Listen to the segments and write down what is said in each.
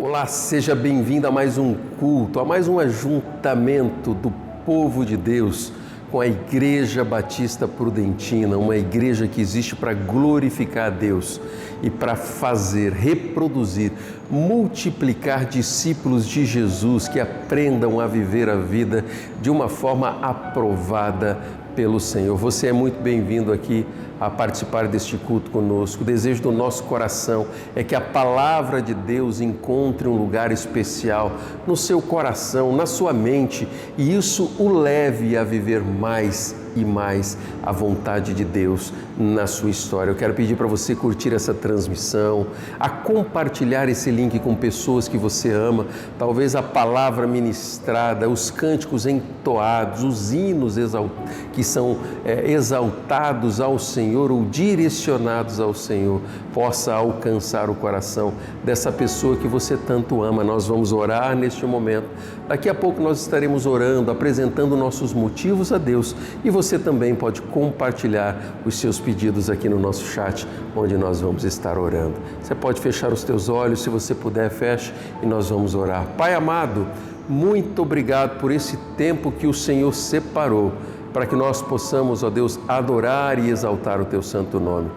Olá, seja bem-vindo a mais um culto, a mais um ajuntamento do povo de Deus com a Igreja Batista Prudentina, uma igreja que existe para glorificar a Deus e para fazer, reproduzir, multiplicar discípulos de Jesus que aprendam a viver a vida de uma forma aprovada pelo Senhor. Você é muito bem-vindo aqui a participar deste culto conosco. O desejo do nosso coração é que a palavra de Deus encontre um lugar especial no seu coração, na sua mente, e isso o leve a viver mais e mais a vontade de Deus na sua história. Eu quero pedir para você curtir essa transmissão, a compartilhar esse link com pessoas que você ama, talvez a palavra ministrada, os cânticos entoados, os hinos que são exaltados ao Senhor ou direcionados ao Senhor, possa alcançar o coração dessa pessoa que você tanto ama. Nós vamos orar neste momento. Daqui a pouco nós estaremos orando, apresentando nossos motivos a Deus, e você também pode compartilhar os seus pedidos aqui no nosso chat, onde nós vamos estar orando. Você pode fechar os teus olhos, se você puder, feche, e nós vamos orar. Pai amado, muito obrigado por esse tempo que o Senhor separou para que nós possamos, ó Deus, adorar e exaltar o Teu santo nome.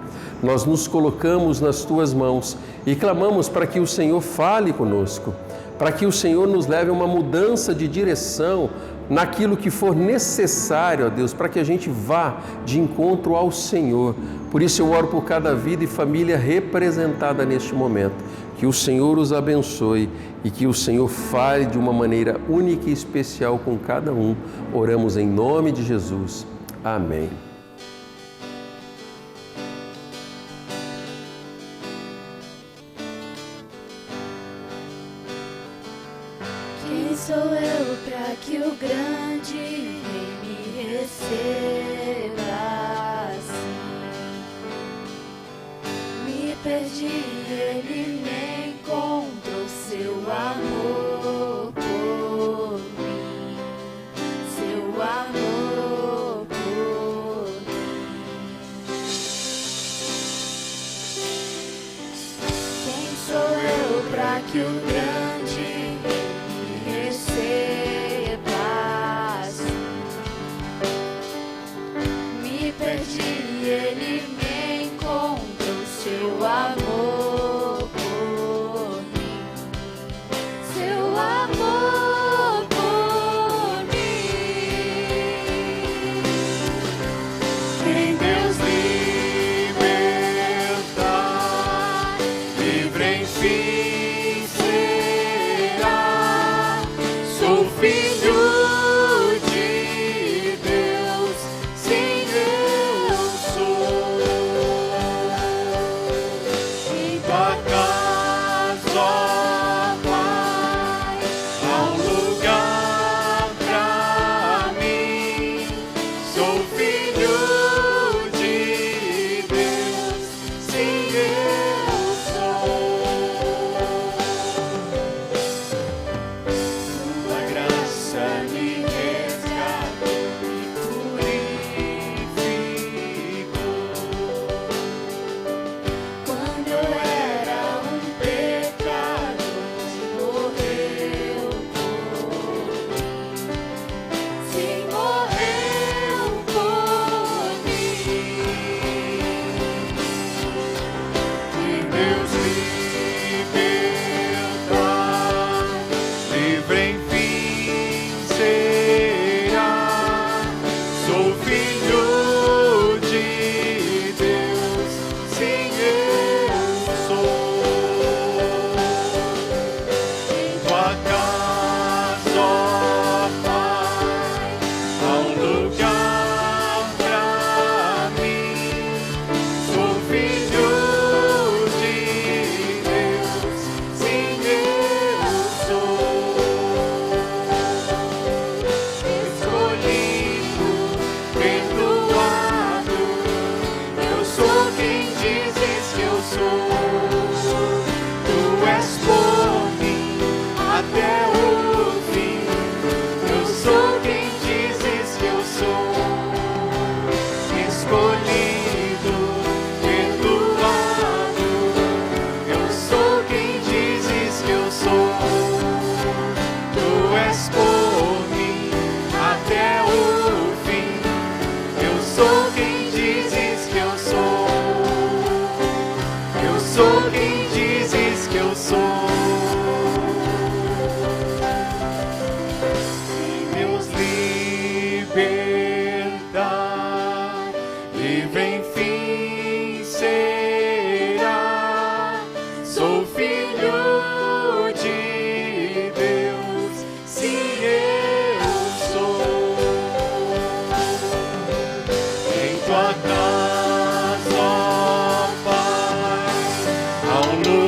Nós nos colocamos nas Tuas mãos e clamamos para que o Senhor fale conosco, para que o Senhor nos leve a uma mudança de direção naquilo que for necessário, ó Deus, para que a gente vá de encontro ao Senhor. Por isso eu oro por cada vida e família representada neste momento. Que o Senhor os abençoe e que o Senhor fale de uma maneira única e especial com cada um. Oramos em nome de Jesus. Amém. Quem sou eu para que o grande Rei me receba assim? Me perdi, ele me encontrou, seu amor por mim, seu amor por mim. Quem sou eu para que o grande me receba assim? Me perdi, ele me encontrou, seu amor por mim, seu amor por mim. Quem Deus libertar, livre enfim será. Sou filho de Deus, sim, eu sou. Em tua casa, Pai, há um lugar pra mim. Sou filho de Deus, sim, eu sou.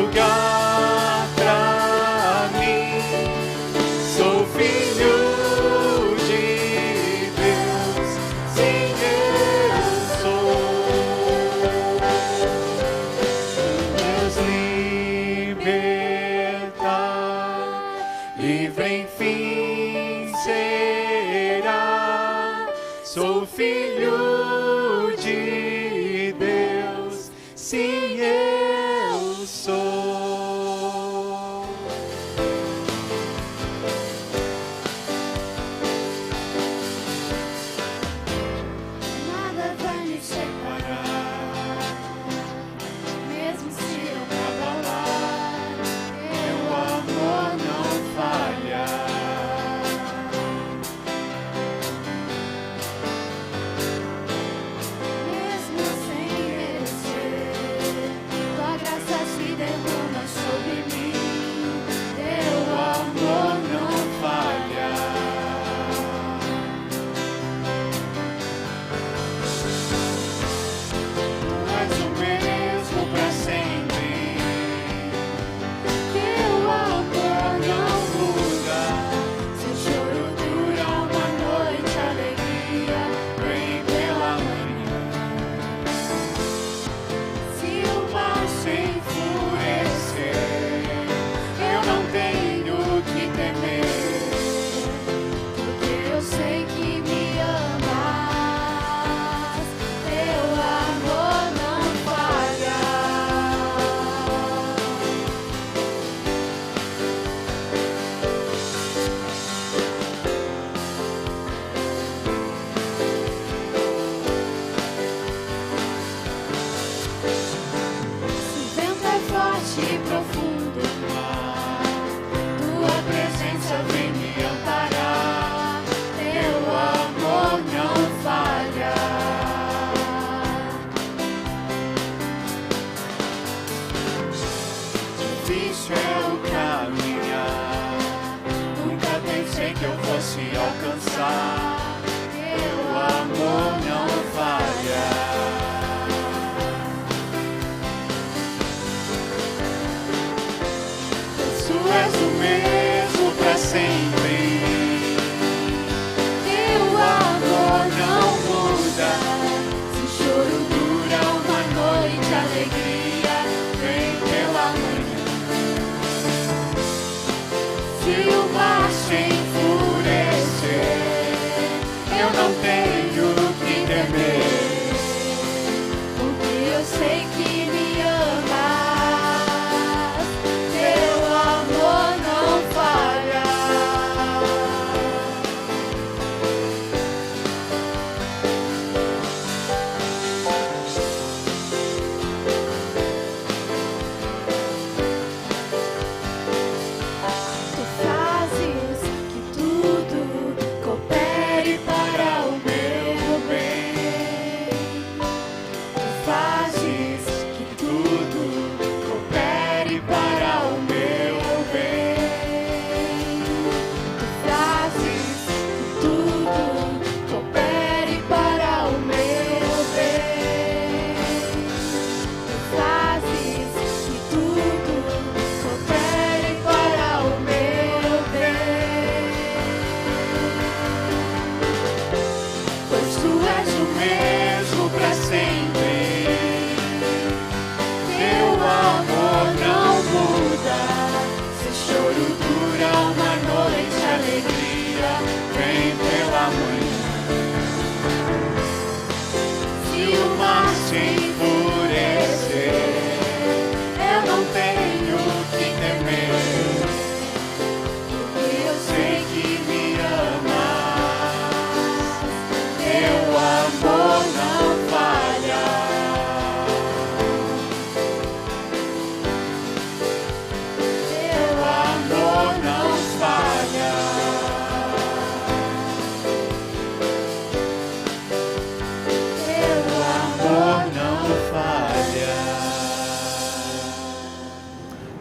lugar pra mim. Sou filho de Deus, sim, eu sou. Deus libertar, livre enfim será. Sou filho de Deus, sim, eu sou. Nada vai me separar, mesmo se eu me abalar, Meu amor não falha. mesmo sem merecer, tua graça se derrama sobre mim, teu amor não falha. Tu és o mesmo pra sempre. Teu amor não Muda. Seu choro dura uma noite, alegria vem pela manhã. Se o mar se Enfurecer, eu não tenho que temer. porque eu sei que me amas, teu amor não falha. Se o vento é forte e profundo mar, tua presença vem me amparar, teu amor não falha. Difícil é o caminhar, nunca pensei que eu fosse alcançar. Teu O amor não falha. Tu és o mesmo pra sempre. Teu amor Não muda. Se o choro dura uma noite, alegria vem pela manhã. Se o mar se enfurecer, eu não tenho que temer. Porque eu sei que me amas, teu amor não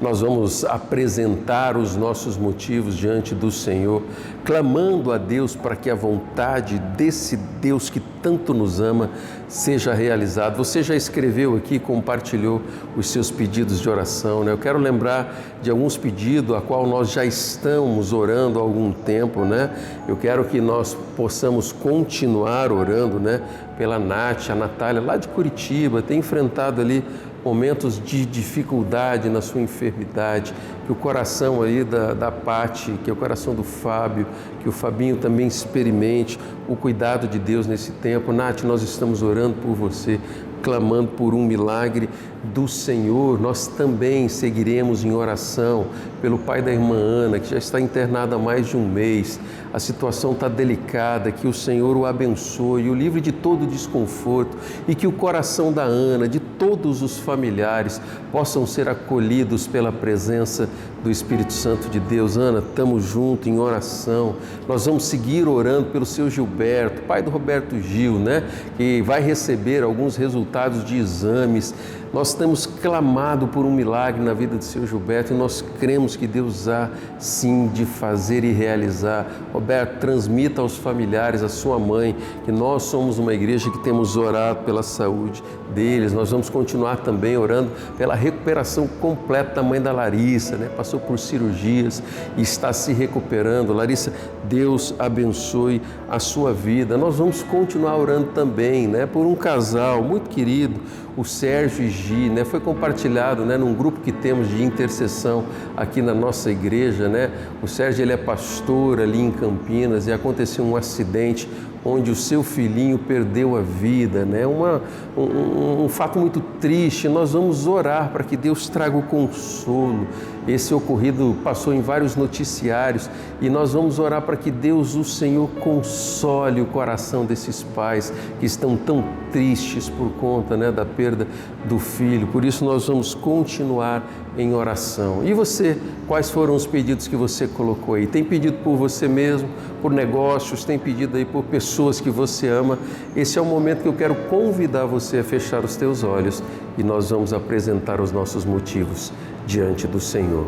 nós vamos apresentar os nossos motivos diante do Senhor, clamando a Deus para que a vontade desse Deus que tanto nos ama seja realizada. Você já escreveu aqui, compartilhou os seus pedidos de oração, né? Eu quero lembrar de alguns pedidos a qual nós já estamos orando há algum tempo, né? Eu quero que nós possamos continuar orando, né? Pela Nath, a Natália, lá de Curitiba, tem enfrentado ali momentos de dificuldade na sua enfermidade, que o coração aí da Pati, que é o coração do Fábio, que o Fabinho também experimente o cuidado de Deus nesse tempo. Nath, nós estamos orando por você, clamando por um milagre do Senhor. Nós também seguiremos em oração pelo pai da irmã Ana, que já está internada há mais de um mês. A situação está delicada, que o Senhor o abençoe, o livre de todo desconforto e que o coração da Ana, de todos os familiares, possam ser acolhidos pela presença do Espírito Santo de Deus. Ana, estamos juntos em oração. Nós vamos seguir orando pelo seu Gilberto, pai do Roberto Gil, né? Que vai receber alguns resultados de exames. Nós temos clamado por um milagre na vida do seu Gilberto e nós cremos que Deus há sim de fazer e realizar. Roberto, transmita aos familiares, à sua mãe, que nós somos uma igreja que temos orado pela saúde deles. Nós vamos continuar também orando pela recuperação completa da mãe da Larissa, né? Passou por cirurgias e está se recuperando. Larissa, Deus abençoe a sua vida. Nós vamos continuar orando também, né? Por um casal muito querido, o Sérgio e Gi, né? Foi compartilhado, né? Num grupo que temos de intercessão aqui na nossa igreja, né? O Sérgio, ele é pastor ali em Campinas e aconteceu um acidente onde o seu filhinho perdeu a vida, né? Um fato muito triste. Nós vamos orar para que Deus traga o consolo. Esse ocorrido passou em vários noticiários e nós vamos orar para que Deus, o Senhor, console o coração desses pais que estão tão tristes por conta, né, da perda do filho. Por isso nós vamos continuar em oração. E você, quais foram os pedidos que você colocou aí? Tem pedido por você mesmo, por negócios, tem pedido aí por pessoas que você ama? Esse é o momento que eu quero convidar você a fechar os teus olhos e nós vamos apresentar os nossos motivos diante do Senhor.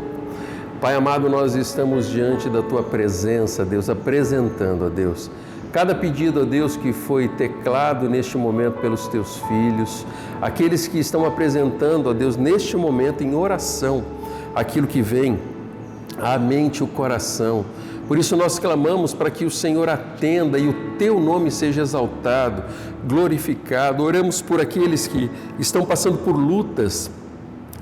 Pai amado, nós estamos diante da Tua presença, Deus, apresentando a Deus cada pedido, a Deus, que foi teclado neste momento pelos Teus filhos, aqueles que estão apresentando, a Deus, neste momento em oração, aquilo que vem à mente e o coração. Por isso nós clamamos para que o Senhor atenda e o Teu nome seja exaltado, glorificado. Oramos por aqueles que estão passando por lutas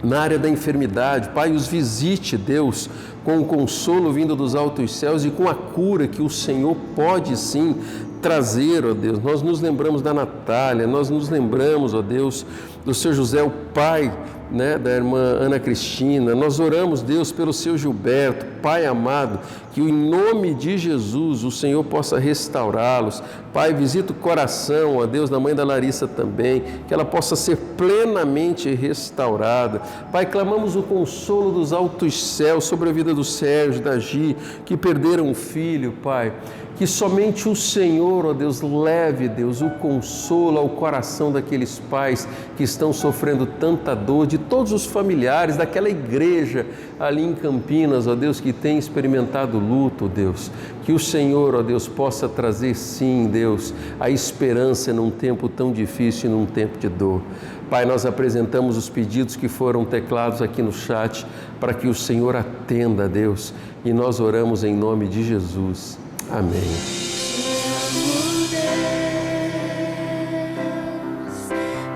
na área da enfermidade. Pai, os visite, Deus, com o consolo vindo dos altos céus e com a cura que o Senhor pode sim trazer, ó Deus. Nós nos lembramos da Natália, nós nos lembramos, ó Deus, do seu José, o pai, né, da irmã Ana Cristina. Nós oramos, Deus, pelo seu Gilberto, Pai amado, que em nome de Jesus o Senhor possa restaurá-los. Pai, visita o coração, ó Deus, da mãe da Larissa também, que ela possa ser plenamente restaurada. Pai, clamamos o consolo dos altos céus sobre a vida do Sérgio, da Gi, que perderam um filho, Pai. Que somente o Senhor, ó Deus, leve, Deus, o consolo ao coração daqueles pais que estão sofrendo tanta dor, de todos os familiares daquela igreja ali em Campinas, ó Deus, que tem experimentado luto, Deus. Que o Senhor, ó Deus, possa trazer sim, Deus, a esperança num tempo tão difícil e num tempo de dor. Pai, nós apresentamos os pedidos que foram teclados aqui no chat para que o Senhor atenda, Deus, e nós oramos em nome de Jesus. Amém.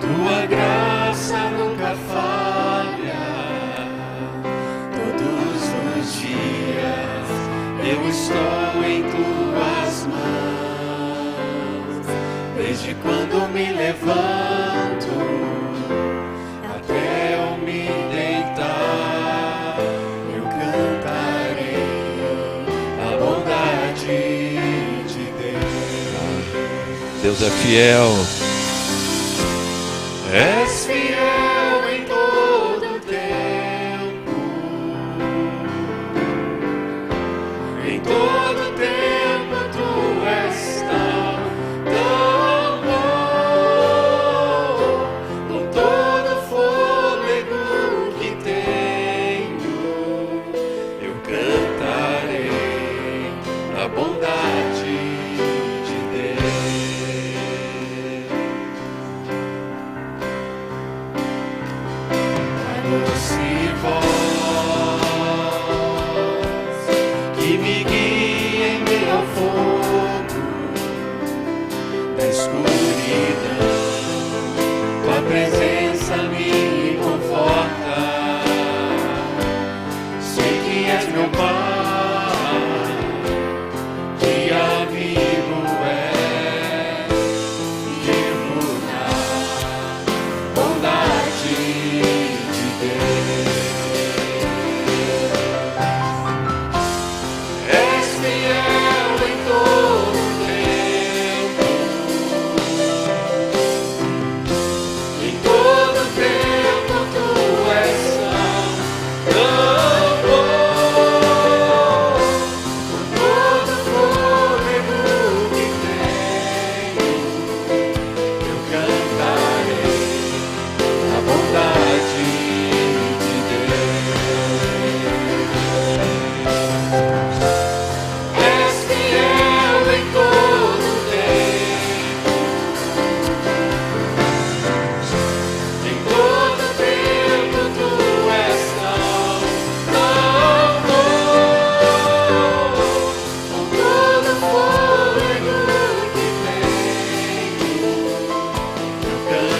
Tua graça nunca falha. Todos os dias eu estou em tuas mãos. Desde quando me levanto até eu me deitar, eu cantarei a bondade de Deus. Deus é fiel. És fiel em todo tempo. Em todo tempo tu és tão bom. Com todo fôlego que tenho, és meu Pai, que amigo és, vivo na bondade de Deus. És fiel em todo tempo, em todo tempo tu és tão bom, com todo fôlego que tenho, eu cantarei a bondade de Deus. És fiel em todo tempo, em todo tempo tu és tão bom, com todo fôlego que tenho, eu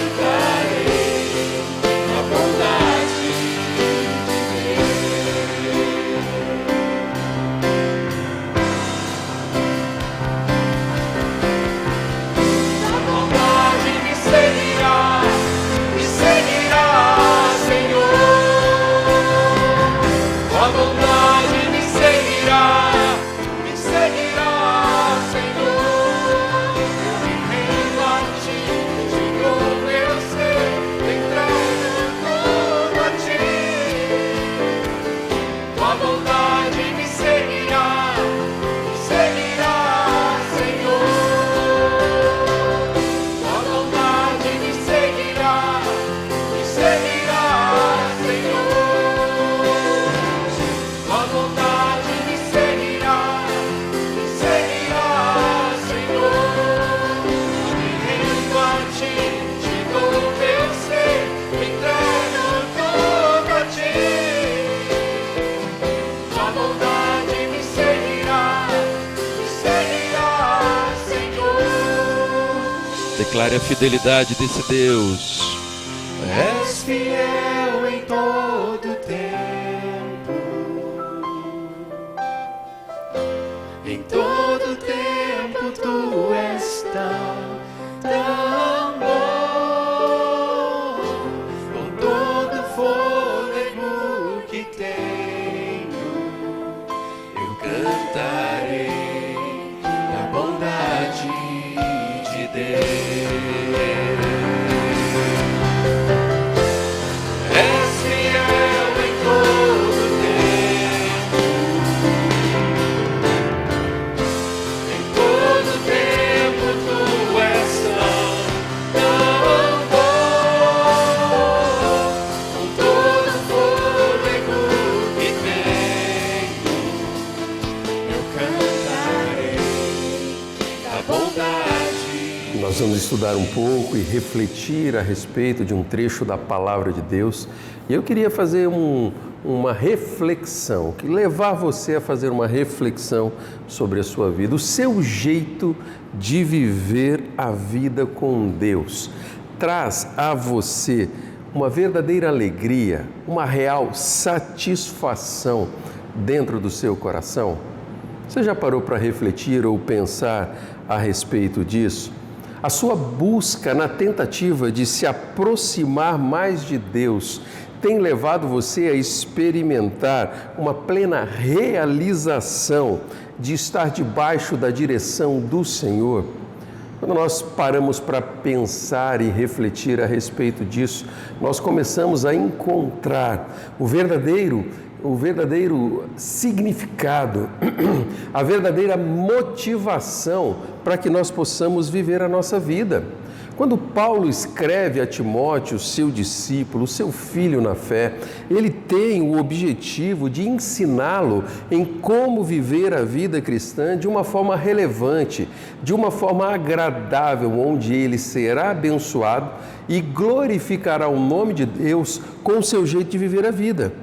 cantarei a bondade de Deus. A bondade me seguirá, Senhor. A bondade me seguirá, Senhor. Eu me rendo a ti, te dou meu ser, entrego tudo a ti. Tua bondade me seguirá, Senhor. Tua bondade me seguirá, Senhor. Tua bondade me seguirá, Senhor. Me rendo a ti, te dou meu ser, entrego tudo a ti. Tua bondade me seguirá, Senhor. Declare a fidelidade desse Deus. És fiel em todo tempo, em todo tempo tu és tão bom, com todo fôlego que tenho, eu cantarei a bondade de Deus. És fiel em todo tempo, em todo tempo tu és tão bom, com todo fôlego que tenho, eu cantarei a bondade. Nós vamos estudar um pouco e refletir a respeito de um trecho da Palavra de Deus. E eu queria fazer uma reflexão, que levar você a fazer uma reflexão sobre a sua vida, o seu jeito de viver a vida com Deus. Traz a você uma verdadeira alegria, uma real satisfação dentro do seu coração? Você já parou para refletir ou pensar a respeito disso? A sua busca na tentativa de se aproximar mais de Deus tem levado você a experimentar uma plena realização de estar debaixo da direção do Senhor? Quando nós paramos para pensar e refletir a respeito disso, nós começamos a encontrar o verdadeiro significado, a verdadeira motivação para que nós possamos viver a nossa vida. Quando Paulo escreve a Timóteo, seu discípulo, seu filho na fé, ele tem o objetivo de ensiná-lo em como viver a vida cristã de uma forma relevante, de uma forma agradável, onde ele será abençoado e glorificará o nome de Deus com o seu jeito de viver a vida.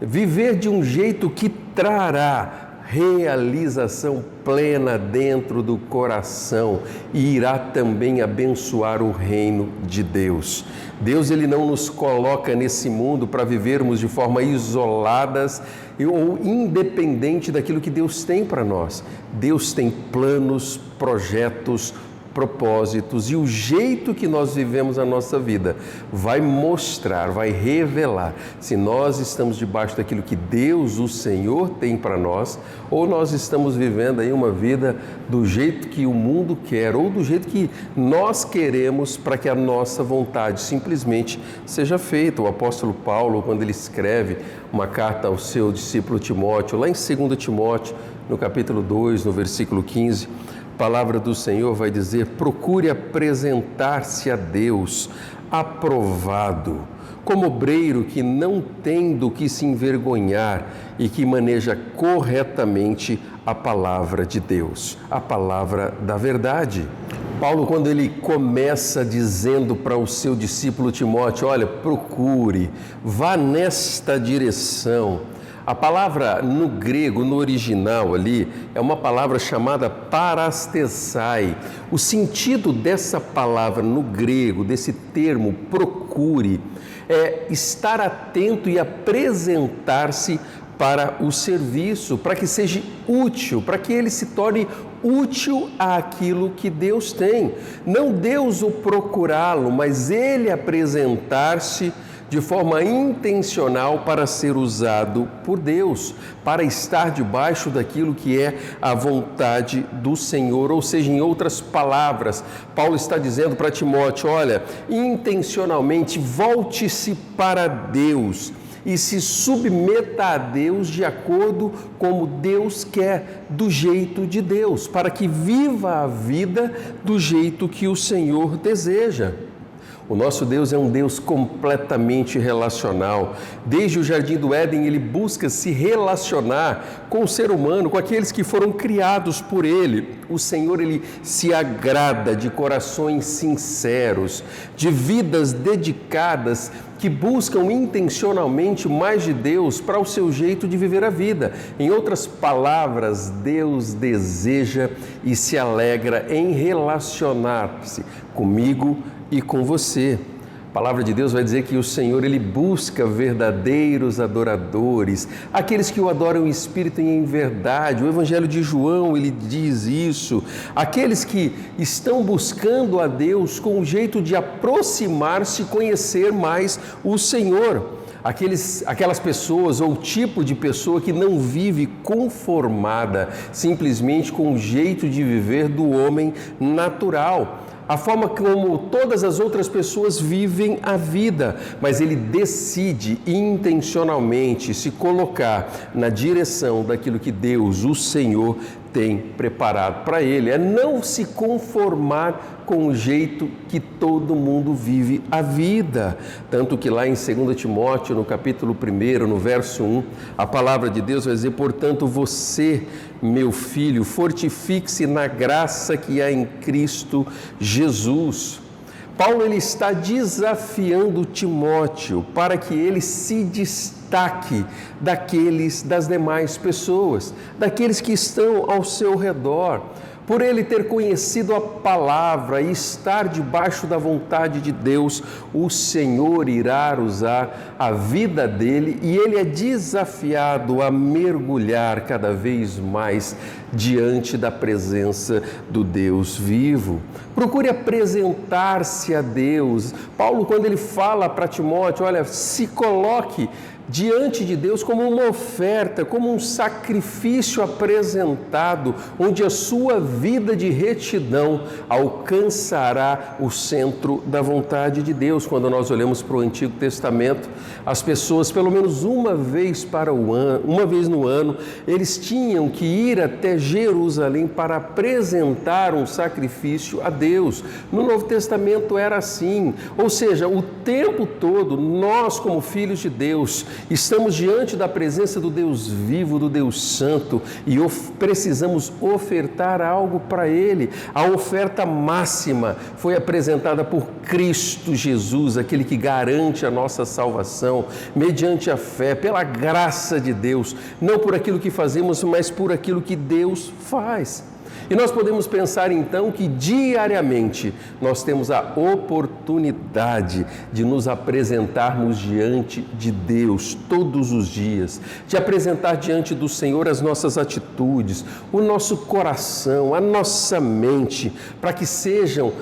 Viver de um jeito que trará realização plena dentro do coração e irá também abençoar o reino de Deus. Deus, ele não nos coloca nesse mundo para vivermos de forma isoladas ou independente daquilo que Deus tem para nós. Deus tem planos, projetos, propósitos, e o jeito que nós vivemos a nossa vida vai mostrar, vai revelar se nós estamos debaixo daquilo que Deus, o Senhor, tem para nós, ou nós estamos vivendo aí uma vida do jeito que o mundo quer, ou do jeito que nós queremos para que a nossa vontade simplesmente seja feita. O apóstolo Paulo, quando ele escreve uma carta ao seu discípulo Timóteo, lá em 2 Timóteo, no capítulo 2, no versículo 15, a palavra do Senhor vai dizer: procure apresentar-se a Deus aprovado, como obreiro que não tem do que se envergonhar e que maneja corretamente a palavra de Deus, a palavra da verdade. Paulo, quando ele começa dizendo para o seu discípulo Timóteo: olha, procure, vá nesta direção. A palavra no grego, no original ali, é uma palavra chamada parastesai. O sentido dessa palavra no grego, desse termo procure, é estar atento e apresentar-se para o serviço, para que seja útil, para que ele se torne útil àquilo que Deus tem. Não Deus o procurá-lo, mas ele apresentar-se de forma intencional para ser usado por Deus, para estar debaixo daquilo que é a vontade do Senhor. Ou seja, em outras palavras, Paulo está dizendo para Timóteo: olha, intencionalmente volte-se para Deus e se submeta a Deus de acordo como Deus quer, do jeito de Deus, para que viva a vida do jeito que o Senhor deseja. O nosso Deus é um Deus completamente relacional. Desde o Jardim do Éden, ele busca se relacionar com o ser humano, com aqueles que foram criados por ele. O Senhor, ele se agrada de corações sinceros, de vidas dedicadas, que buscam intencionalmente mais de Deus para o seu jeito de viver a vida. Em outras palavras, Deus deseja e se alegra em relacionar-se comigo e com você. A palavra de Deus vai dizer que o Senhor, ele busca verdadeiros adoradores, aqueles que o adoram em espírito e em verdade. O Evangelho de João, ele diz isso, aqueles que estão buscando a Deus com o jeito de aproximar-se e conhecer mais o Senhor. Aquelas pessoas ou tipo de pessoa que não vive conformada simplesmente com o jeito de viver do homem natural, a forma como todas as outras pessoas vivem a vida, mas ele decide intencionalmente se colocar na direção daquilo que Deus, o Senhor, tem preparado para ele. É não se conformar com o jeito que todo mundo vive a vida. Tanto que lá em 2 Timóteo, no capítulo 1, no verso 1, a palavra de Deus vai dizer: portanto, você, meu filho, fortifique-se na graça que há em Cristo Jesus. Paulo, ele está desafiando Timóteo para que ele se destaque das demais pessoas, daqueles que estão ao seu redor. Por ele ter conhecido a palavra e estar debaixo da vontade de Deus, o Senhor irá usar a vida dele e ele é desafiado a mergulhar cada vez mais diante da presença do Deus vivo. Procure apresentar-se a Deus. Paulo, quando ele fala para Timóteo, olha, se coloque diante de Deus como uma oferta, como um sacrifício apresentado, onde a sua vida de retidão alcançará o centro da vontade de Deus. Quando nós olhamos para o Antigo Testamento, as pessoas, pelo menos uma vez no ano, eles tinham que ir até Jerusalém para apresentar um sacrifício a Deus. No Novo Testamento era assim, ou seja, o tempo todo, nós como filhos de Deus, Estamos diante da presença do Deus vivo, do Deus santo, e precisamos ofertar algo para Ele. A oferta máxima foi apresentada por Cristo Jesus, aquele que garante a nossa salvação, mediante a fé, pela graça de Deus, não por aquilo que fazemos, mas por aquilo que Deus faz. E nós podemos pensar então que diariamente nós temos a oportunidade de nos apresentarmos diante de Deus todos os dias, de apresentar diante do Senhor as nossas atitudes, o nosso coração, a nossa mente, para que sejam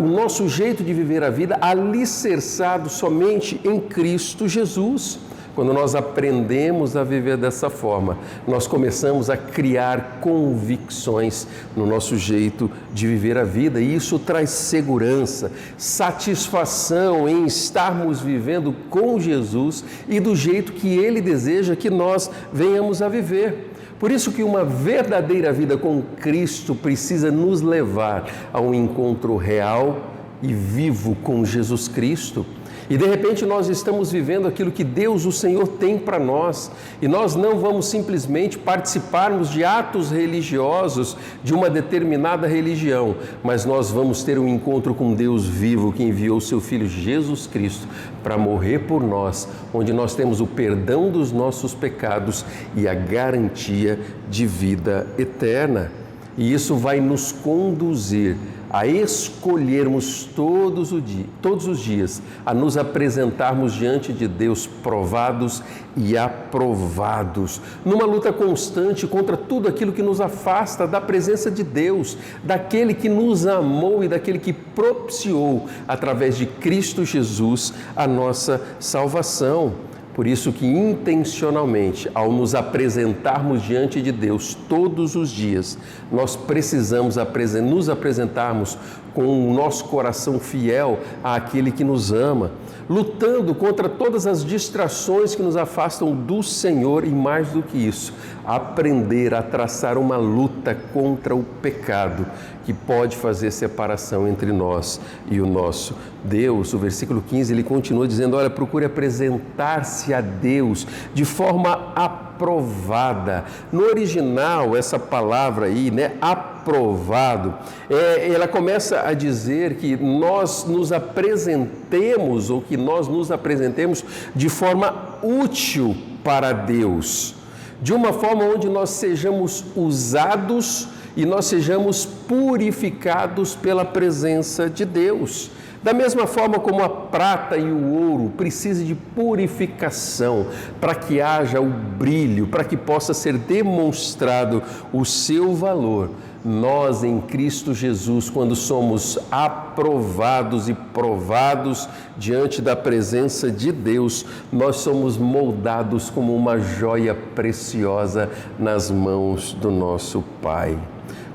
o nosso jeito de viver a vida alicerçado somente em Cristo Jesus. Quando nós aprendemos a viver dessa forma, nós começamos a criar convicções no nosso jeito de viver a vida, e isso traz segurança, satisfação em estarmos vivendo com Jesus e do jeito que Ele deseja que nós venhamos a viver. Por isso que uma verdadeira vida com Cristo precisa nos levar a um encontro real e vivo com Jesus Cristo. E de repente nós estamos vivendo aquilo que Deus, o Senhor, tem para nós. E nós não vamos simplesmente participarmos de atos religiosos de uma determinada religião, mas nós vamos ter um encontro com Deus vivo, que enviou seu Filho Jesus Cristo para morrer por nós, onde nós temos o perdão dos nossos pecados e a garantia de vida eterna. E isso vai nos conduzir a escolhermos todos os dias, a nos apresentarmos diante de Deus provados e aprovados, numa luta constante contra tudo aquilo que nos afasta da presença de Deus, daquele que nos amou e daquele que propiciou, através de Cristo Jesus, a nossa salvação. Por isso que intencionalmente, ao nos apresentarmos diante de Deus todos os dias, nós precisamos nos apresentarmos com o nosso coração fiel àquele que nos ama, lutando contra todas as distrações que nos afastam do Senhor e, mais do que isso, aprender a traçar uma luta contra o pecado que pode fazer separação entre nós e o nosso Deus. O versículo 15, ele continua dizendo, olha, procure apresentar-se a Deus de forma aprovada. No original, essa palavra aí, aprovado, ela começa a dizer que nós nos apresentemos, ou que nós nos apresentemos de forma útil para Deus, de uma forma onde nós sejamos usados e nós sejamos purificados pela presença de Deus. Da mesma forma como a prata e o ouro precisam de purificação para que haja o brilho, para que possa ser demonstrado o seu valor, nós em Cristo Jesus, quando somos aprovados e provados diante da presença de Deus, nós somos moldados como uma joia preciosa nas mãos do nosso Pai.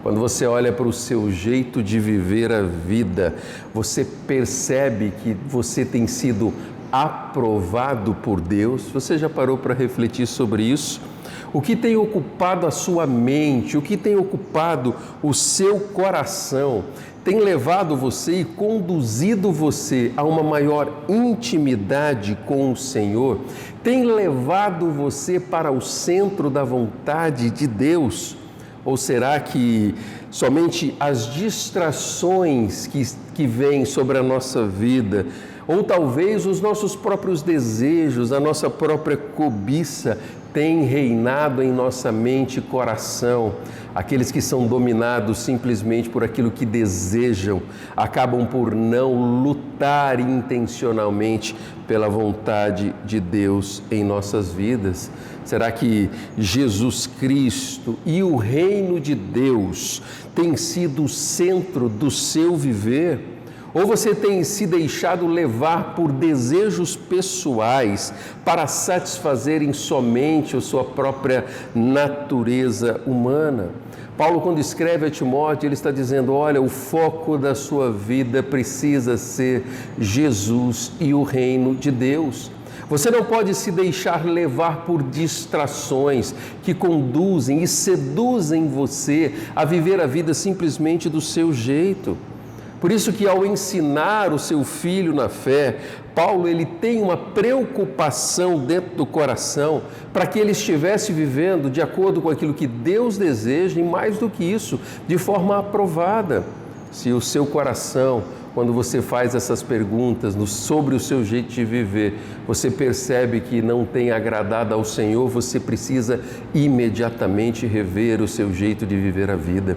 Quando você olha para o seu jeito de viver a vida, você percebe que você tem sido aprovado por Deus? Você já parou para refletir sobre isso? O que tem ocupado a sua mente, o que tem ocupado o seu coração, tem levado você e conduzido você a uma maior intimidade com o Senhor? Tem levado você para o centro da vontade de Deus? Ou será que somente as distrações que vêm sobre a nossa vida, ou talvez os nossos próprios desejos, a nossa própria cobiça, têm reinado em nossa mente e coração? Aqueles que são dominados simplesmente por aquilo que desejam, acabam por não lutar intencionalmente pela vontade de Deus em nossas vidas. Será que Jesus Cristo e o reino de Deus tem sido o centro do seu viver? Ou você tem se deixado levar por desejos pessoais para satisfazerem somente a sua própria natureza humana? Paulo, quando escreve a Timóteo, ele está dizendo, olha, o foco da sua vida precisa ser Jesus e o reino de Deus. Você não pode se deixar levar por distrações que conduzem e seduzem você a viver a vida simplesmente do seu jeito. Por isso que ao ensinar o seu filho na fé, Paulo ele tem uma preocupação dentro do coração para que ele estivesse vivendo de acordo com aquilo que Deus deseja e mais do que isso, de forma aprovada. Se o seu coração, quando você faz essas perguntas sobre o seu jeito de viver, você percebe que não tem agradado ao Senhor, você precisa imediatamente rever o seu jeito de viver a vida.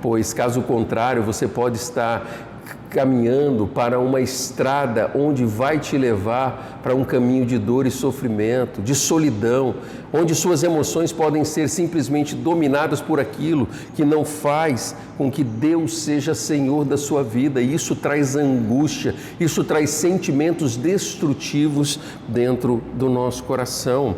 Pois, caso contrário, você pode estar caminhando para uma estrada onde vai te levar para um caminho de dor e sofrimento, de solidão, onde suas emoções podem ser simplesmente dominadas por aquilo que não faz com que Deus seja Senhor da sua vida. E isso traz angústia, isso traz sentimentos destrutivos dentro do nosso coração.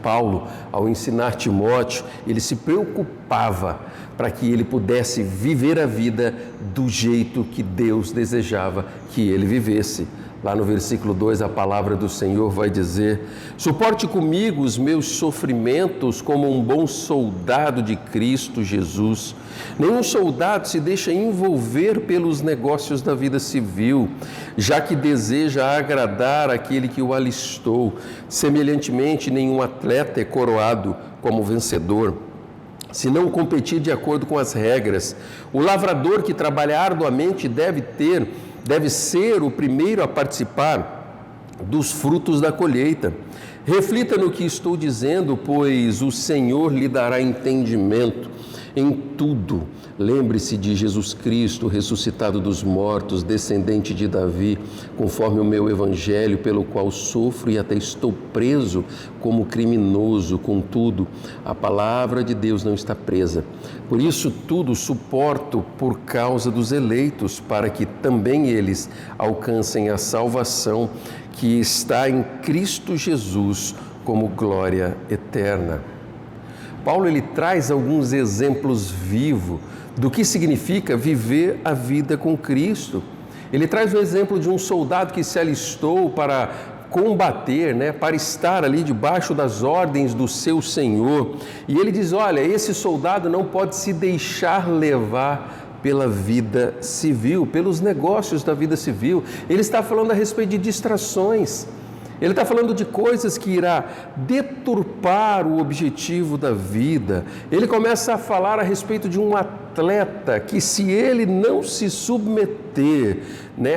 Paulo, ao ensinar Timóteo, ele se preocupava para que ele pudesse viver a vida do jeito que Deus desejava que ele vivesse. Lá no versículo 2, a palavra do Senhor vai dizer: suporte comigo os meus sofrimentos como um bom soldado de Cristo Jesus. Nenhum soldado se deixa envolver pelos negócios da vida civil, já que deseja agradar aquele que o alistou. Semelhantemente, nenhum atleta é coroado como vencedor, se não competir de acordo com as regras. O lavrador que trabalha arduamente deve ser o primeiro a participar dos frutos da colheita. Reflita no que estou dizendo, pois o Senhor lhe dará entendimento em tudo. Lembre-se de Jesus Cristo, ressuscitado dos mortos, descendente de Davi, conforme o meu evangelho, pelo qual sofro e até estou preso como criminoso. Contudo, a palavra de Deus não está presa. Por isso tudo suporto por causa dos eleitos, para que também eles alcancem a salvação que está em Cristo Jesus como glória eterna. Paulo ele traz alguns exemplos vivos do que significa viver a vida com Cristo. Ele traz o exemplo de um soldado que se alistou para combater, para estar ali debaixo das ordens do seu Senhor. E ele diz, olha, esse soldado não pode se deixar levar pela vida civil, pelos negócios da vida civil. Ele está falando a respeito de distrações. Ele está falando de coisas que irá deturpar o objetivo da vida. Ele começa a falar a respeito de um atleta que, se ele não se submeter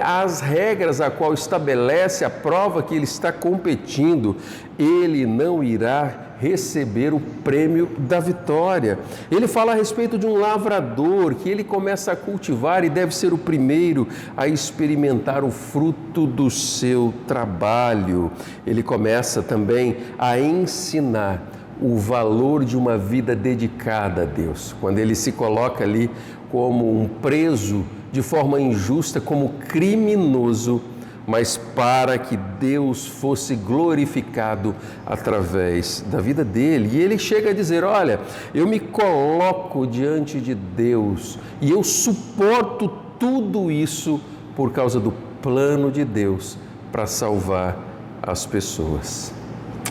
às regras a qual estabelece a prova que ele está competindo, ele não irá receber o prêmio da vitória. Ele fala a respeito de um lavrador que ele começa a cultivar e deve ser o primeiro a experimentar o fruto do seu trabalho. Ele começa também a ensinar o valor de uma vida dedicada a Deus. Quando ele se coloca ali como um preso de forma injusta, como criminoso, mas para que Deus fosse glorificado através da vida dele. E ele chega a dizer, olha, eu me coloco diante de Deus e eu suporto tudo isso por causa do plano de Deus para salvar as pessoas.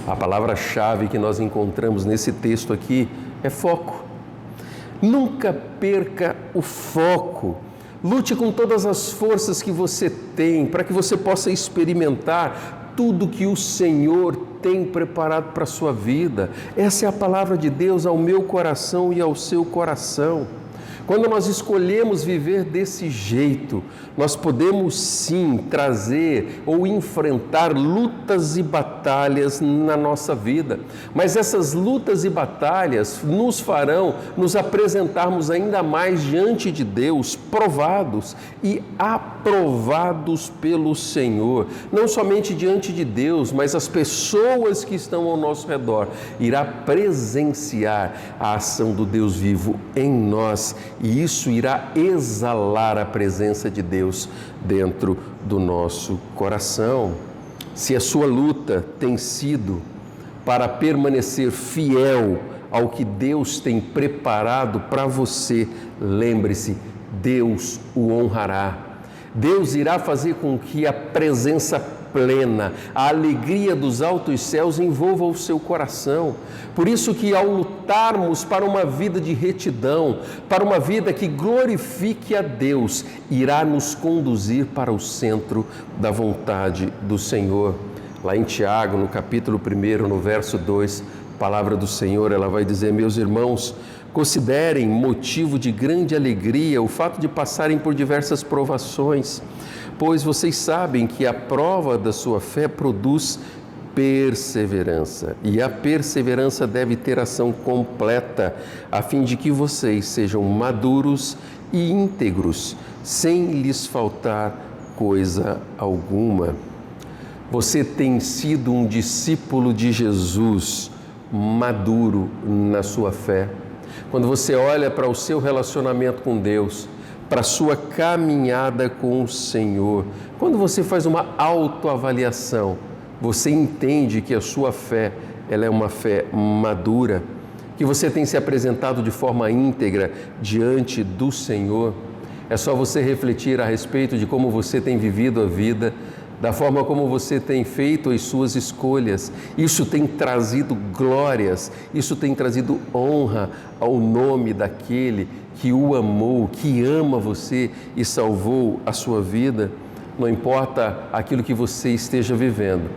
A palavra-chave que nós encontramos nesse texto aqui é foco. Nunca perca o foco. Lute com todas as forças que você tem para que você possa experimentar tudo que o Senhor tem preparado para a sua vida. Essa é a palavra de Deus ao meu coração e ao seu coração. Quando nós escolhemos viver desse jeito, nós podemos sim trazer ou enfrentar lutas e batalhas na nossa vida. Mas essas lutas e batalhas nos farão nos apresentarmos ainda mais diante de Deus, provados e aprovados pelo Senhor. Não somente diante de Deus, mas as pessoas que estão ao nosso redor irá presenciar a ação do Deus vivo em nós. E isso irá exalar a presença de Deus dentro do nosso coração. Se a sua luta tem sido para permanecer fiel ao que Deus tem preparado para você, lembre-se, Deus o honrará. Deus irá fazer com que a presença plena, a alegria dos altos céus envolva o seu coração. Por isso que ao lutarmos para uma vida de retidão, para uma vida que glorifique a Deus, irá nos conduzir para o centro da vontade do Senhor. Lá em Tiago, no capítulo 1, no verso 2, a palavra do Senhor, ela vai dizer: meus irmãos, considerem motivo de grande alegria o fato de passarem por diversas provações, pois vocês sabem que a prova da sua fé produz perseverança, e a perseverança deve ter ação completa, a fim de que vocês sejam maduros e íntegros, sem lhes faltar coisa alguma. Você tem sido um discípulo de Jesus, maduro na sua fé. Quando você olha para o seu relacionamento com Deus, para a sua caminhada com o Senhor, quando você faz uma autoavaliação, você entende que a sua fé, ela é uma fé madura, que você tem se apresentado de forma íntegra diante do Senhor. É só você refletir a respeito de como você tem vivido a vida, da forma como você tem feito as suas escolhas. Isso tem trazido glórias, isso tem trazido honra ao nome daquele que o amou, que ama você e salvou a sua vida. Não importa aquilo que você esteja vivendo,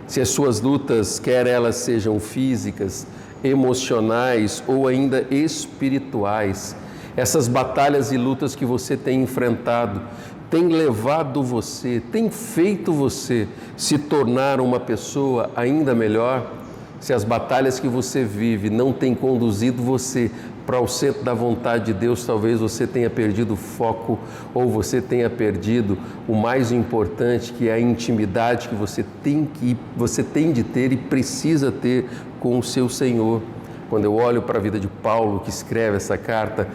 se as suas lutas, quer elas sejam físicas, emocionais ou ainda espirituais, essas batalhas e lutas que você tem enfrentado, tem levado você, tem feito você se tornar uma pessoa ainda melhor? Se as batalhas que você vive não têm conduzido você para o centro da vontade de Deus, talvez você tenha perdido o foco, ou você tenha perdido o mais importante, que é a intimidade que você tem de ter e precisa ter com o seu Senhor. Quando eu olho para a vida de Paulo, que escreve essa carta,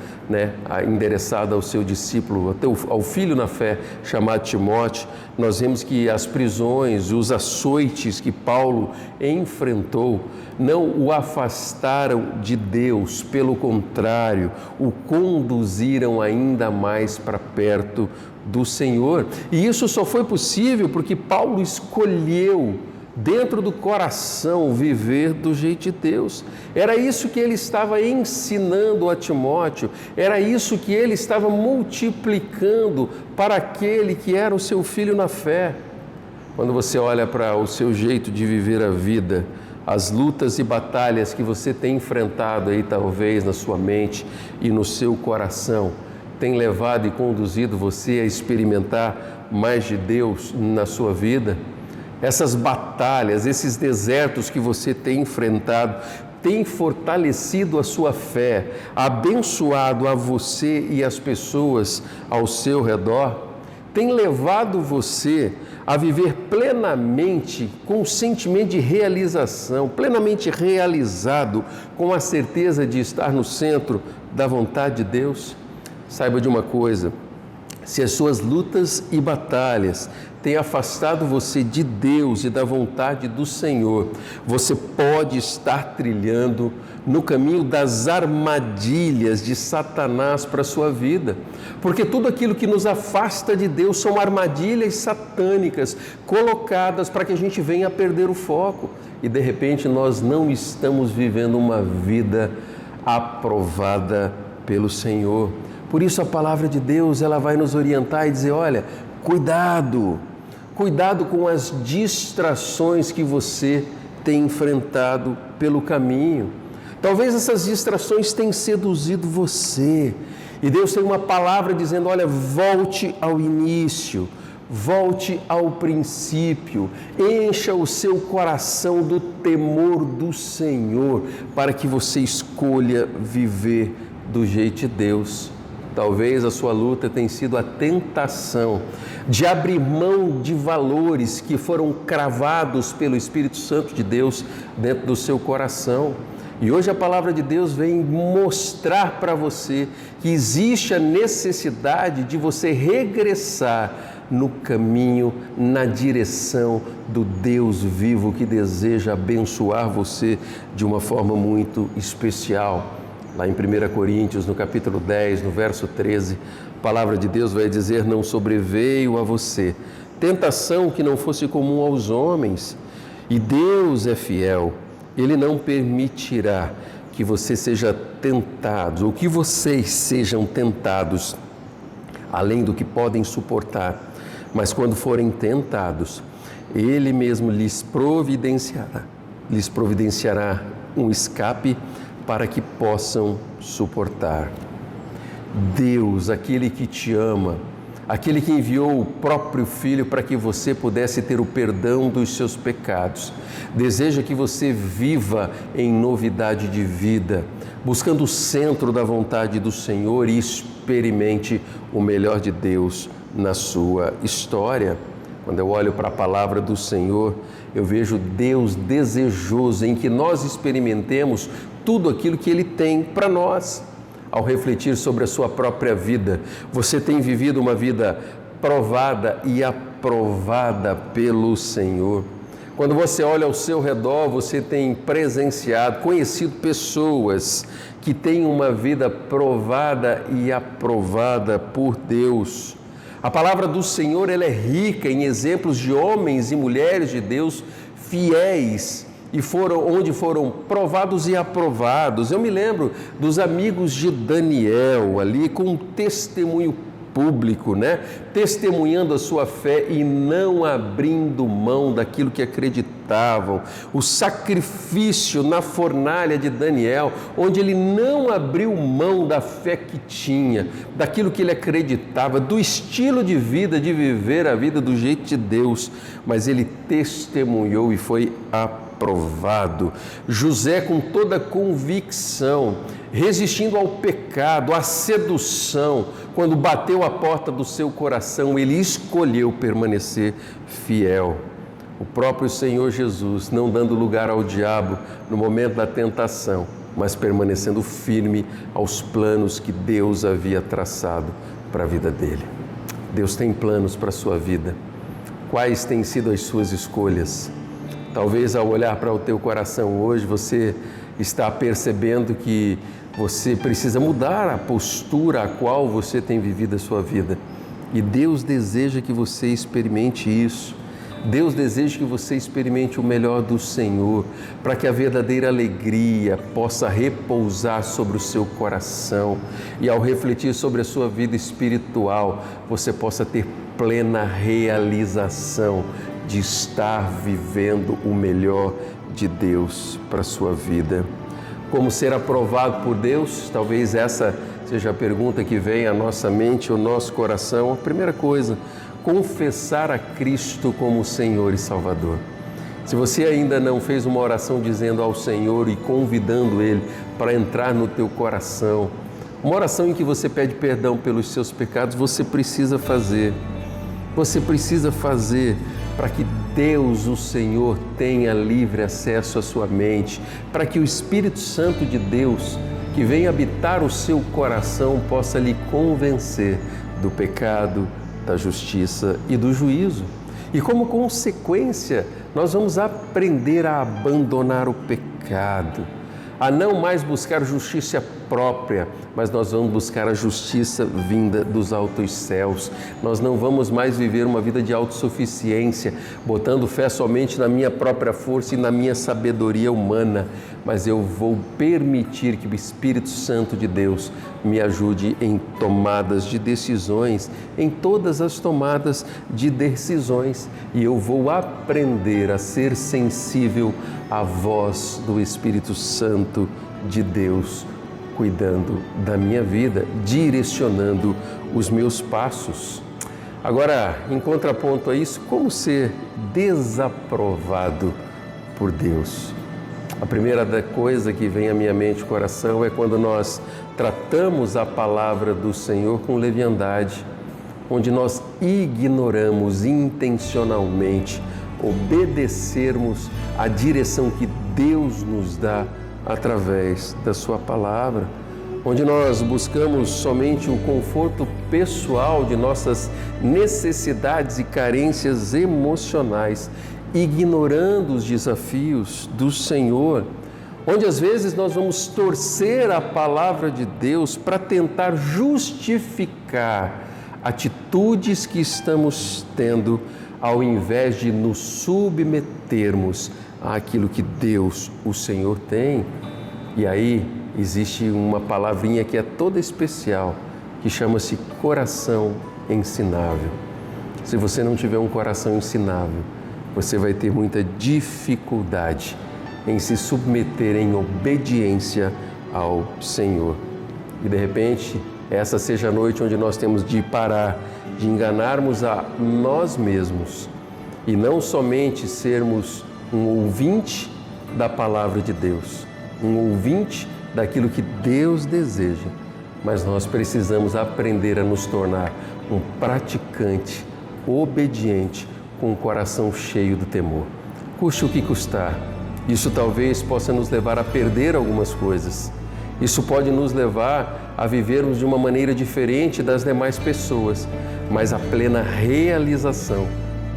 endereçada ao seu discípulo, até ao filho na fé, chamado Timóteo, nós vemos que as prisões, os açoites que Paulo enfrentou, não o afastaram de Deus, pelo contrário, o conduziram ainda mais para perto do Senhor. E isso só foi possível porque Paulo escolheu, dentro do coração, viver do jeito de Deus. Era isso que ele estava ensinando a Timóteo, era isso que ele estava multiplicando para aquele que era o seu filho na fé. Quando você olha para o seu jeito de viver a vida, as lutas e batalhas que você tem enfrentado aí talvez na sua mente e no seu coração, tem levado e conduzido você a experimentar mais de Deus na sua vida? Essas batalhas, esses desertos que você tem enfrentado, têm fortalecido a sua fé, abençoado a você e as pessoas ao seu redor, tem levado você a viver plenamente com o sentimento de realização, plenamente realizado, com a certeza de estar no centro da vontade de Deus? Saiba de uma coisa: se as suas lutas e batalhas têm afastado você de Deus e da vontade do Senhor, você pode estar trilhando no caminho das armadilhas de Satanás para a sua vida, porque tudo aquilo que nos afasta de Deus são armadilhas satânicas colocadas para que a gente venha a perder o foco e de repente nós não estamos vivendo uma vida aprovada pelo Senhor. Por isso a palavra de Deus, ela vai nos orientar e dizer: olha, cuidado com as distrações que você tem enfrentado pelo caminho. Talvez essas distrações tenham seduzido você. E Deus tem uma palavra dizendo: olha, volte ao início, volte ao princípio, encha o seu coração do temor do Senhor, para que você escolha viver do jeito de Deus. Talvez a sua luta tenha sido a tentação de abrir mão de valores que foram cravados pelo Espírito Santo de Deus dentro do seu coração. E hoje a palavra de Deus vem mostrar para você que existe a necessidade de você regressar no caminho, na direção do Deus vivo que deseja abençoar você de uma forma muito especial. Lá em 1 Coríntios, no capítulo 10, no verso 13, a palavra de Deus vai dizer: não sobreveio a você tentação que não fosse comum aos homens. E Deus é fiel, Ele não permitirá que você seja tentado, ou que vocês sejam tentados além do que podem suportar. Mas quando forem tentados, Ele mesmo lhes providenciará um escape para que possam suportar. Deus, aquele que te ama, aquele que enviou o próprio Filho para que você pudesse ter o perdão dos seus pecados, deseja que você viva em novidade de vida, buscando o centro da vontade do Senhor e experimente o melhor de Deus na sua história. Quando eu olho para a palavra do Senhor, eu vejo Deus desejoso em que nós experimentemos tudo aquilo que Ele tem para nós. Ao refletir sobre a sua própria vida, você tem vivido uma vida provada e aprovada pelo Senhor. Quando você olha ao seu redor, você tem presenciado, conhecido pessoas que têm uma vida provada e aprovada por Deus. A palavra do Senhor, ela é rica em exemplos de homens e mulheres de Deus fiéis e onde foram provados e aprovados. Eu me lembro dos amigos de Daniel ali com um testemunho público, testemunhando a sua fé e não abrindo mão daquilo que acreditavam. O sacrifício na fornalha de Daniel, onde ele não abriu mão da fé que tinha, daquilo que ele acreditava, do estilo de vida, de viver a vida do jeito de Deus, mas ele testemunhou e foi aprovado. José, com toda a convicção, resistindo ao pecado, à sedução, quando bateu a porta do seu coração, ele escolheu permanecer fiel. O próprio Senhor Jesus, não dando lugar ao diabo no momento da tentação, mas permanecendo firme aos planos que Deus havia traçado para a vida dele. Deus tem planos para a sua vida. Quais têm sido as suas escolhas? Talvez ao olhar para o teu coração hoje, você está percebendo que você precisa mudar a postura a qual você tem vivido a sua vida. E Deus deseja que você experimente isso. Deus deseja que você experimente o melhor do Senhor, para que a verdadeira alegria possa repousar sobre o seu coração e ao refletir sobre a sua vida espiritual, você possa ter plena realização de estar vivendo o melhor de Deus para a sua vida. Como ser aprovado por Deus? Talvez essa seja a pergunta que vem à nossa mente, ao nosso coração. A primeira coisa, confessar a Cristo como Senhor e Salvador. Se você ainda não fez uma oração dizendo ao Senhor e convidando Ele para entrar no teu coração, uma oração em que você pede perdão pelos seus pecados, você precisa fazer. Você precisa fazer para que Deus, o Senhor, tenha livre acesso à sua mente, para que o Espírito Santo de Deus, que vem habitar o seu coração, possa lhe convencer do pecado, da justiça e do juízo. E como consequência, nós vamos aprender a abandonar o pecado, a não mais buscar justiça própria, mas nós vamos buscar a justiça vinda dos altos céus. Nós não vamos mais viver uma vida de autossuficiência, botando fé somente na minha própria força e na minha sabedoria humana, mas eu vou permitir que o Espírito Santo de Deus me ajude em tomadas de decisões, em todas as tomadas de decisões, e eu vou aprender a ser sensível à voz do Espírito Santo de Deus, cuidando da minha vida, direcionando os meus passos. Agora, em contraponto a isso, como ser desaprovado por Deus? A primeira coisa que vem à minha mente e coração é quando nós tratamos a palavra do Senhor com leviandade, onde nós ignoramos intencionalmente obedecermos à direção que Deus nos dá através da sua palavra, onde nós buscamos somente o conforto pessoal de nossas necessidades e carências emocionais, ignorando os desafios do Senhor, onde às vezes nós vamos torcer a palavra de Deus para tentar justificar atitudes que estamos tendo ao invés de nos submetermos àquilo que Deus, o Senhor, tem. E aí existe uma palavrinha que é toda especial, que chama-se coração ensinável. Se você não tiver um coração ensinável, você vai ter muita dificuldade em se submeter em obediência ao Senhor. E de repente, essa seja a noite onde nós temos de parar, de enganarmos a nós mesmos e não somente sermos um ouvinte da palavra de Deus, um ouvinte daquilo que Deus deseja, mas nós precisamos aprender a nos tornar um praticante obediente com o coração cheio do temor. Custe o que custar. Isso talvez possa nos levar a perder algumas coisas. Isso pode nos levar a vivermos de uma maneira diferente das demais pessoas, mas a plena realização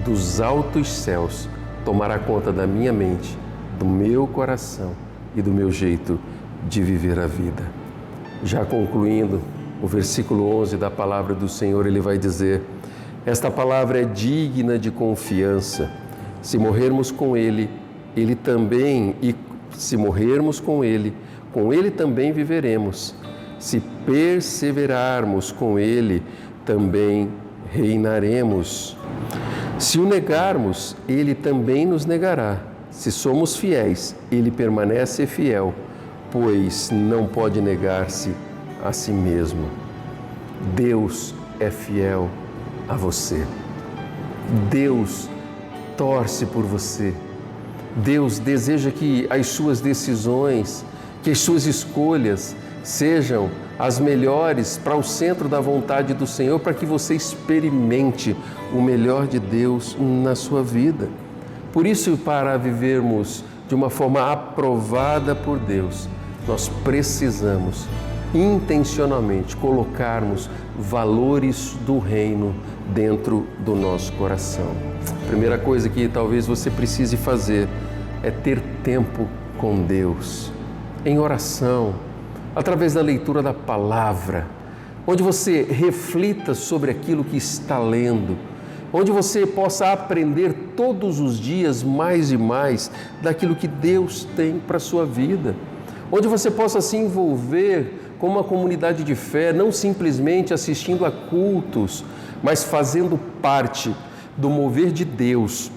dos altos céus tomará conta da minha mente, do meu coração e do meu jeito de viver a vida. Já concluindo, o versículo 11 da palavra do Senhor, ele vai dizer: esta palavra é digna de confiança. Se morrermos com Ele, Ele também, e se morrermos com Ele também viveremos. Se perseverarmos com Ele, também reinaremos. Se o negarmos, Ele também nos negará. Se somos fiéis, Ele permanece fiel, pois não pode negar-se a si mesmo. Deus é fiel a você. Deus torce por você. Deus deseja que as suas decisões, que as suas escolhas sejam as melhores para o centro da vontade do Senhor, para que você experimente o melhor de Deus na sua vida. Por isso, para vivermos de uma forma aprovada por Deus, nós precisamos intencionalmente colocarmos valores do reino dentro do nosso coração. A primeira coisa que talvez você precise fazer é ter tempo com Deus, em oração, através da leitura da palavra, onde você reflita sobre aquilo que está lendo, onde você possa aprender todos os dias mais e mais daquilo que Deus tem para a sua vida, onde você possa se envolver com uma comunidade de fé, não simplesmente assistindo a cultos, mas fazendo parte do mover de Deus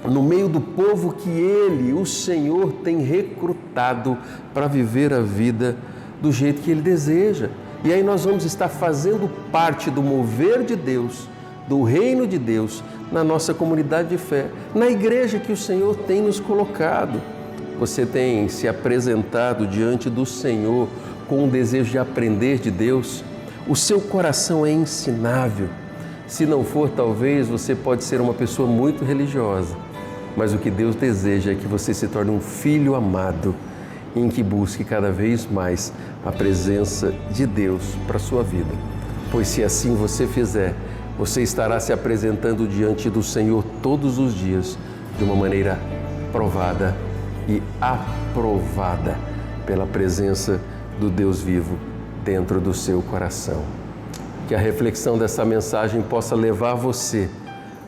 no meio do povo que Ele, o Senhor, tem recrutado para viver a vida do jeito que Ele deseja. E aí nós vamos estar fazendo parte do mover de Deus, do reino de Deus, na nossa comunidade de fé, na igreja que o Senhor tem nos colocado. Você tem se apresentado diante do Senhor com o desejo de aprender de Deus? O seu coração é ensinável. Se não for, talvez você pode ser uma pessoa muito religiosa, mas o que Deus deseja é que você se torne um filho amado, em que busque cada vez mais a presença de Deus para a sua vida. Pois se assim você fizer, você estará se apresentando diante do Senhor todos os dias de uma maneira provada e aprovada pela presença do Deus vivo dentro do seu coração. Que a reflexão dessa mensagem possa levar você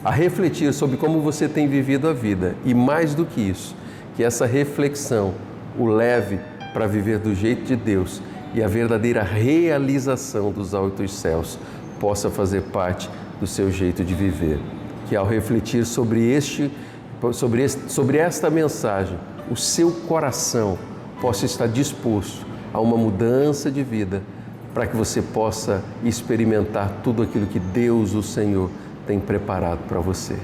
a refletir sobre como você tem vivido a vida e, mais do que isso, que essa reflexão o leve para viver do jeito de Deus e a verdadeira realização dos altos céus possa fazer parte do seu jeito de viver. Que ao refletir sobre esta mensagem, o seu coração possa estar disposto a uma mudança de vida, para que você possa experimentar tudo aquilo que Deus, o Senhor, tem preparado para você.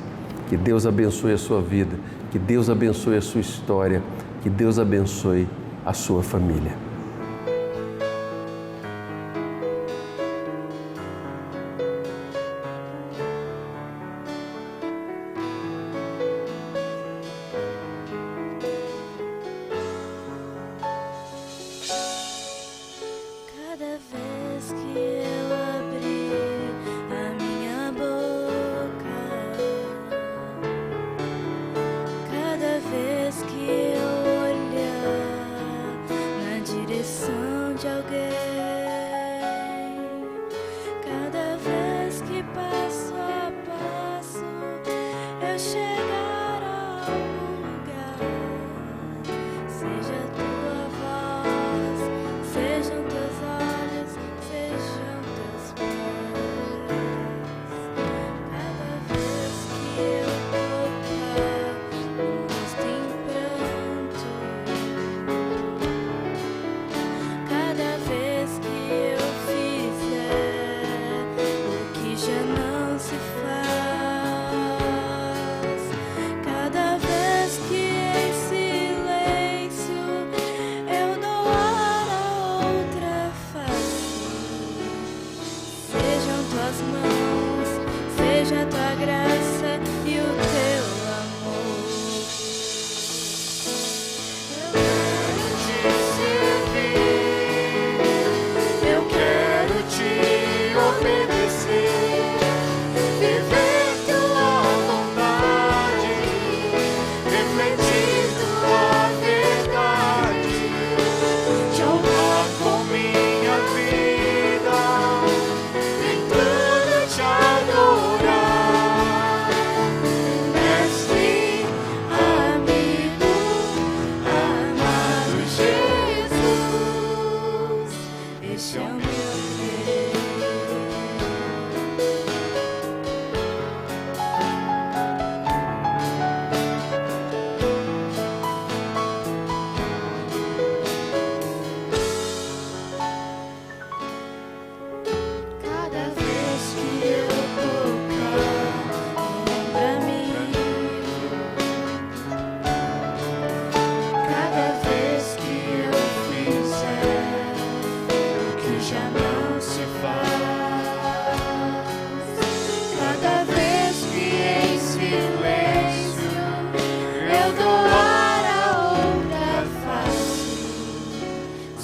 Que Deus abençoe a sua vida, que Deus abençoe a sua história, que Deus abençoe a sua família. Cada vez que eu abrir a minha boca, cada vez que eu olhar na direção de alguém, cada vez que passo a passo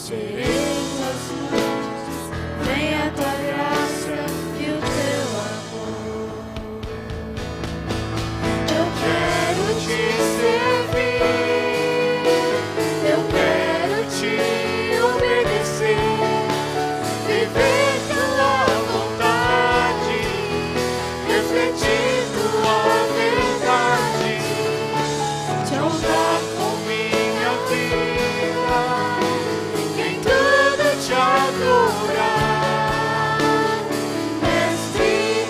encherei tuas mãos, vem a tua graça e o teu amor. Eu quero te servir, eu quero te obedecer, viver tua vontade, refletir tua verdade, te honrar com minha vida, em tudo te adorar, mestre,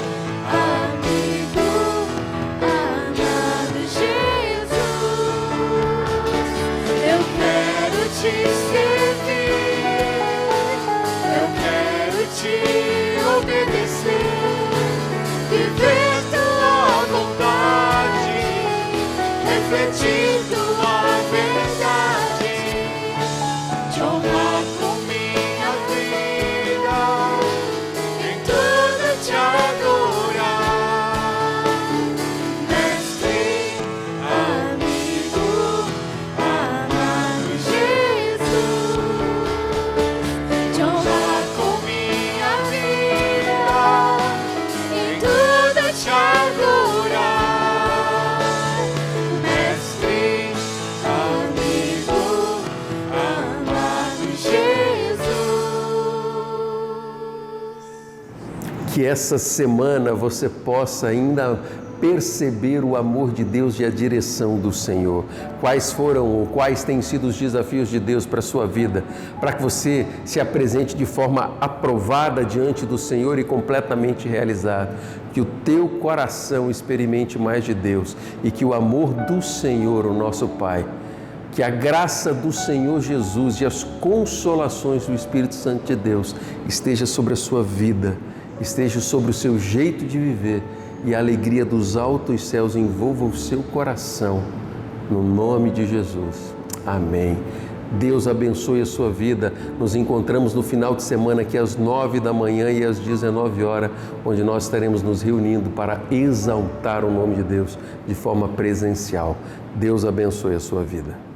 amigo, amado Jesus. Eu quero te servir, eu quero te obedecer, viver tua vontade, refletir tua verdade, te honrar com minha vida, em tudo te adorar, mestre, amigo, amado Jesus. Te honrar com minha vida, em tudo te adorar, mestre, amigo, amado Jesus. Que essa semana você possa ainda perceber o amor de Deus e a direção do Senhor. Quais foram ou quais têm sido os desafios de Deus para a sua vida, para que você se apresente de forma aprovada diante do Senhor e completamente realizado. Que o teu coração experimente mais de Deus e que o amor do Senhor, o nosso Pai, que a graça do Senhor Jesus e as consolações do Espírito Santo de Deus esteja sobre a sua vida, esteja sobre o seu jeito de viver e a alegria dos altos céus envolva o seu coração, no nome de Jesus. Amém. Deus abençoe a sua vida. Nos encontramos no final de semana aqui às 9 da manhã e às 19 horas, onde nós estaremos nos reunindo para exaltar o nome de Deus de forma presencial. Deus abençoe a sua vida.